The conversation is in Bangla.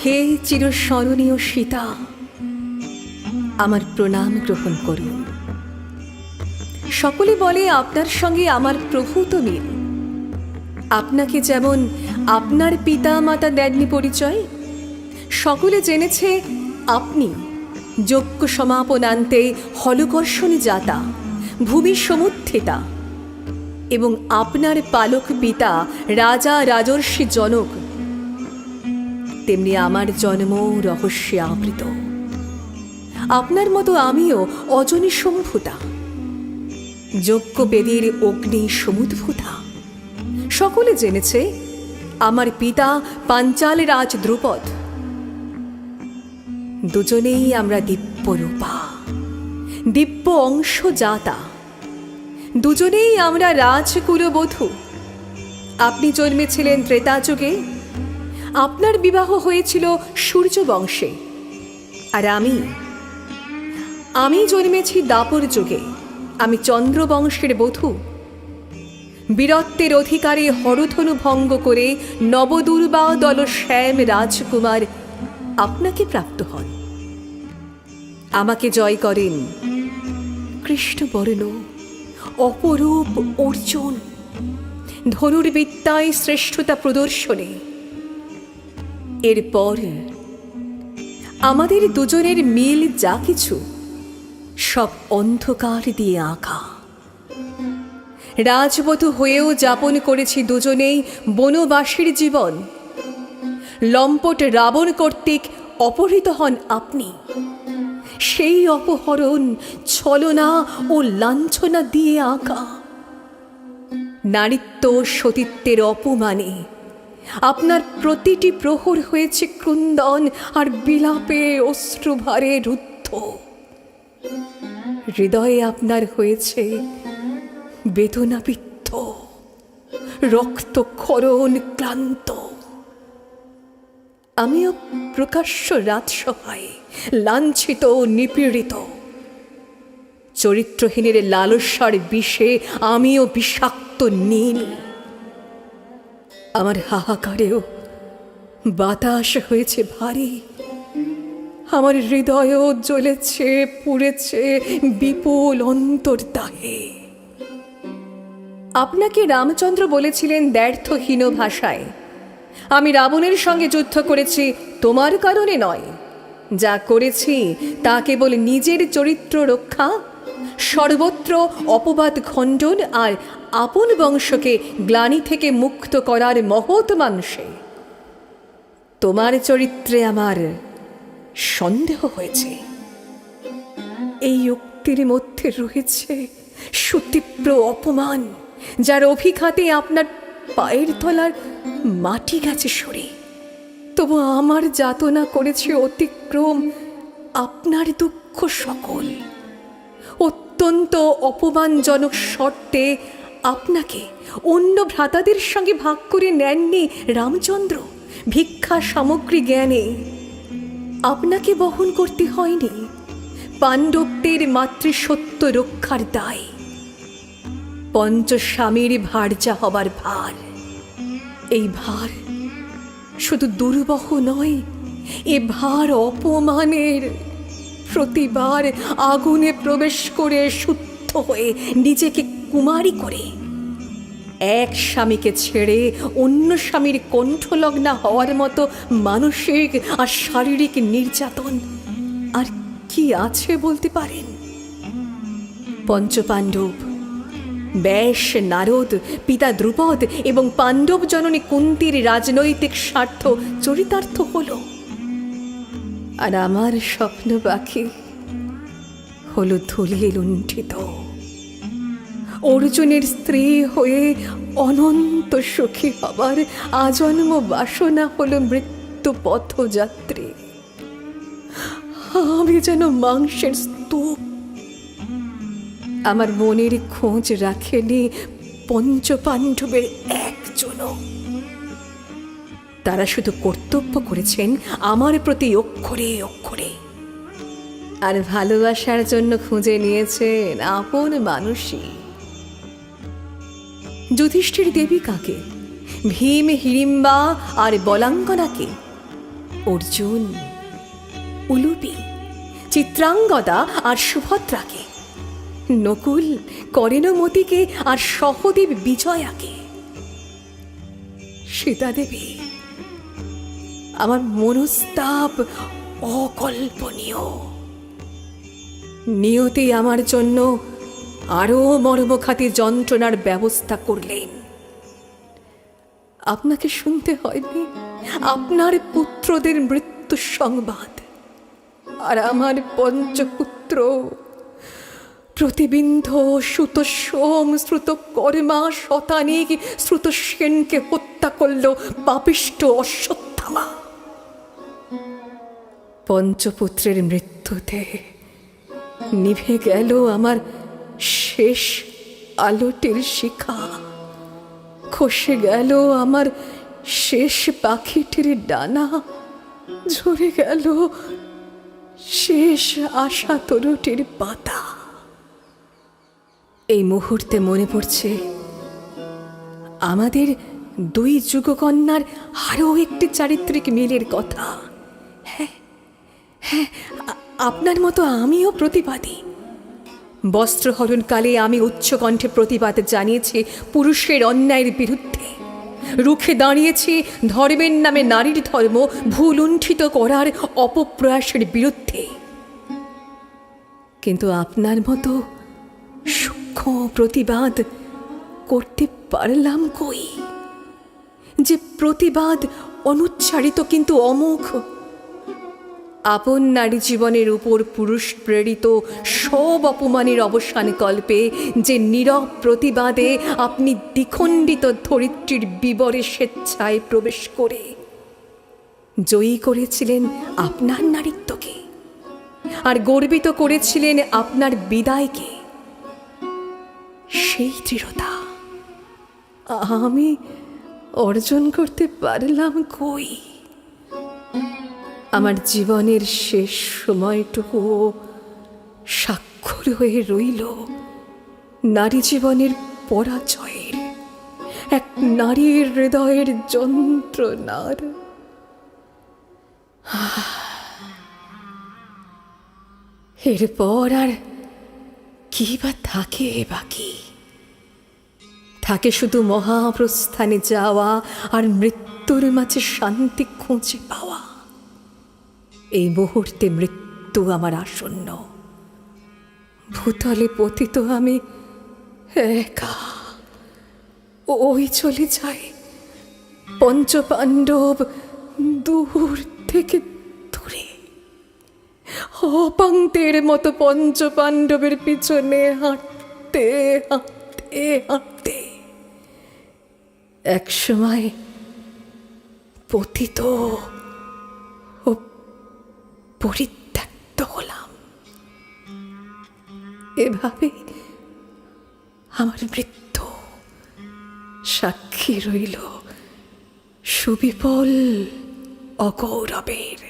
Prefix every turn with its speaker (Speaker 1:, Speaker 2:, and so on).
Speaker 1: হে চিরস্মরণীয় সীতা, আমার প্রণাম গ্রহণ করুন। সকলে বলে আপনার সঙ্গে আমার প্রভূত মিল। আপনাকে যেমন আপনার পিতা মাতা দেননি পরিচয়, সকলে জেনেছে আপনি যজ্ঞ সমাপনান্তে হলকর্ষণী জাতা, ভূমি সমুত্থিতা, এবং আপনার পালক পিতা রাজা রাজর্ষি জনক। তেমনি আমার জন্ম রহস্যে আবৃত। আপনার মতো আমিও অজনী সম্ভূতা, যজ্ঞবেদীর অগ্নি সমুদ্ভূতা। সকলে জেনেছে আমার পিতা পাঞ্চাল রাজ দ্রুপদ। দুজনেই আমরা দিব্যরূপা, দিব্য অংশ জাতা। দুজনেই আমরা রাজকুলবধূ। আপনি জন্মেছিলেন ত্রেতা যুগে, আপনার বিবাহ হয়েছিল সূর্য বংশে। আর আমি জন্মেছি দাপর যুগে, আমি চন্দ্রবংশের বধূ। বীরত্বের অধিকারে হরধনু ভঙ্গ করে নবদুর্বা দল শ্যাম রাজকুমার আপনাকে প্রাপ্ত হন। আমাকে জয় করেন কৃষ্ণবর্ণ অপরূপ অর্জুন, ধনুর্বিদ্যায় শ্রেষ্ঠতা প্রদর্শনে। এরপর আমাদের দুজনের মিল যা কিছু সব অন্ধকার দিয়ে আঁকা। রাজবধূ হয়েও যাপন করেছি দুজনেই বনবাসীর জীবন। লম্পট রাবণ কর্তৃক অপহৃত হন আপনি। সেই অপহরণ ছলনা ও লাঞ্ছনা দিয়ে আঁকা। নারীত্ব সতীত্বের অপমানে আপনার প্রতিটি প্রহর হয়েছে ক্রন্দন আর বিলাপে অশ্রুভারে রুদ্ধ। হৃদয়ে আপনার হয়েছে বেদনাবিদ্ধ, রক্তক্ষরণ ক্লান্ত। আমিও প্রকাশ্য রাজসভায় লাঞ্ছিত নিপীড়িত। চরিত্রহীনের লালসার বিষে আমিও বিষাক্ত নীল। আমার হাহাকারেও বাতাস হয়েছে ভারী। আমার হৃদয়ও জ্বলেছে পুড়েছে বিপুল অন্তর্দাহে। আপনাকে রামচন্দ্র বলেছিলেন দ্ব্যর্থহীন ভাষায়, আমি রাবণের সঙ্গে যুদ্ধ করেছি তোমার কারণে নয়। যা করেছি তা কেবল নিজের চরিত্র রক্ষা, সর্বত্র অপবাদ খণ্ডন আর আপন বংশকে গ্লানি থেকে মুক্ত করার মহৎ মানসে। তোমার চরিত্রে আমার সন্দেহ হয়েছে। এই উক্তির মধ্যে রয়েছে সুতীব্র অপমান, যার অভিঘাতে আপনার পায়ের তলার মাটি গেছে সরে। তবু আমার যাতনা করেছে অতিক্রম আপনার দুঃখ সকল। অত্যন্ত অপমানজনক শর্তে আপনাকে অন্য ভ্রাতাদের সঙ্গে ভাগ করে নেননি রামচন্দ্র ভিক্ষা সামগ্রী জ্ঞানে। আপনাকে বহন করতে হয়নি পাণ্ডবদের মাতৃসত্য রক্ষার দায়, পঞ্চস্বামীর ভার্যা হবার ভার। এই ভার শুধু দুর্বহ নয়, এ ভার অপমানের। প্রতিবার আগুনে প্রবেশ করে শুদ্ধ হয়ে নিজেকে কুমারী করে এক স্বামীকে ছেড়ে অন্য স্বামীর কণ্ঠলগ্না হওয়ার মতো মানসিক আর শারীরিক নির্যাতন আর কি আছে বলতে পারেন? পঞ্চপাণ্ডব, ব্যাস, নারদ, পিতা দ্রুপদ এবং পাণ্ডব জননী কুন্তীর রাজনৈতিক স্বার্থ চরিতার্থ হল। আর আমার স্বপ্ন বাকি হলো ধুলিয়ে লুণ্ঠিত। অর্জুনের স্ত্রী হয়ে অনন্ত সুখী হবার আজন্ম বাসনা হলো মৃত্যু পথযাত্রী। আমি যেন মাংসের স্তূপ। আমার মনের খোঁজ রাখেনি পঞ্চপাণ্ডবের একজনও। তারা শুধু কর্তব্য করেছেন আমার প্রতি অক্ষরে অক্ষরে, আর ভালোবাসার জন্য খুঁজে নিয়েছেন আপন মানুষই। যুধিষ্ঠির দেবী কাকে, ভীম, হিড়িম্বা আর বলাঙ্গনাকে অর্জুন, উলুপি, চিত্রাঙ্গদা আর সুভদ্রাকে, নকুল, করেণমতিকে আর সহদেব বিজয়াকে, সীতাদেবী। আমার মনস্তাপ অকল্পনীয়। নিয়তি আমার জন্য আরো মর্মঘাতী যন্ত্রণার ব্যবস্থা করলেন। আপনাকে শুনতে হয়নি আপনার পুত্রদের মৃত্যু সংবাদ, আর আমার পঞ্চপুত্র প্রতিবিন্ধ, শ্রুতসোম, শ্রুতকর্মা, শতানিক, শ্রুতসেনকে হত্যা করল পাপিষ্ঠ অশ্বত্থামা। পঞ্চপুত্রের মৃত্যুতে নিভে গেল আমার শেষ আলোটির শিখা, খসে গেল আমার শেষ পাখিটির ডানা, ঝরে গেল শেষ আশা তরুটির পাতা। এই মুহূর্তে মনে পড়ছে আমাদের দুই যুগকন্যার আরও একটি চারিত্রিক মিলের কথা। হ্যাঁ হ্যাঁ, আপনার মতো আমিও প্রতিবাদী। বস্ত্রহরণকালে আমি উচ্চকণ্ঠে প্রতিবাদ জানিয়েছি পুরুষের অন্যায়ের বিরুদ্ধে, রুখে দাঁড়িয়েছি ধর্মের নামে নারীর ধর্ম ভুলুণ্ঠিত করার অপপ্রয়াসের বিরুদ্ধে। কিন্তু আপনার মতো সূক্ষ্ম প্রতিবাদ করতে পারলাম কই? যে প্রতিবাদ অনুচ্চারিত কিন্তু অমোঘ। আপন নারী জীবনের উপর পুরুষ প্রেরিত সব অপমানের অবসান কল্পে যে নীরব প্রতিবাদে আপনি দ্বিখণ্ডিত ধরিত্রীর বিবরে স্বেচ্ছায় প্রবেশ করে জয়ী করেছিলেন আপনার নারীত্বকে, আর গর্বিত করেছিলেন আপনার বিদায়কে, সেই দৃঢ়তা আমি অর্জন করতে পারলাম কই? আমার জীবনের শেষ সময়টুকু স্বাক্ষর হয়ে রইল নারী জীবনের পরাজয়ের, এক নারীর হৃদয়ের যন্ত্রণার। এরপর আর কি বা থাকে বাকি? থাকে শুধু মহাপ্রস্থানে যাওয়া আর মৃত্যুর মাঝে শান্তি খুঁজে পাওয়া। এই মুহূর্তে মৃত্যু আমার আসন্ন। ভূতলে পতিত আমি একা, ওই চলে যায় পঞ্চপাণ্ডব দূর থেকে দূরে। অপাঙ্ক্তের মতো পঞ্চপাণ্ডবের পিছনে হাঁটতে হাঁটতে হাঁটতে একসময় পতিত ও পরিত্যক্ত হলাম। এভাবে আমার মৃত্যু সাক্ষী রইল সুবিপুল অগৌরবের।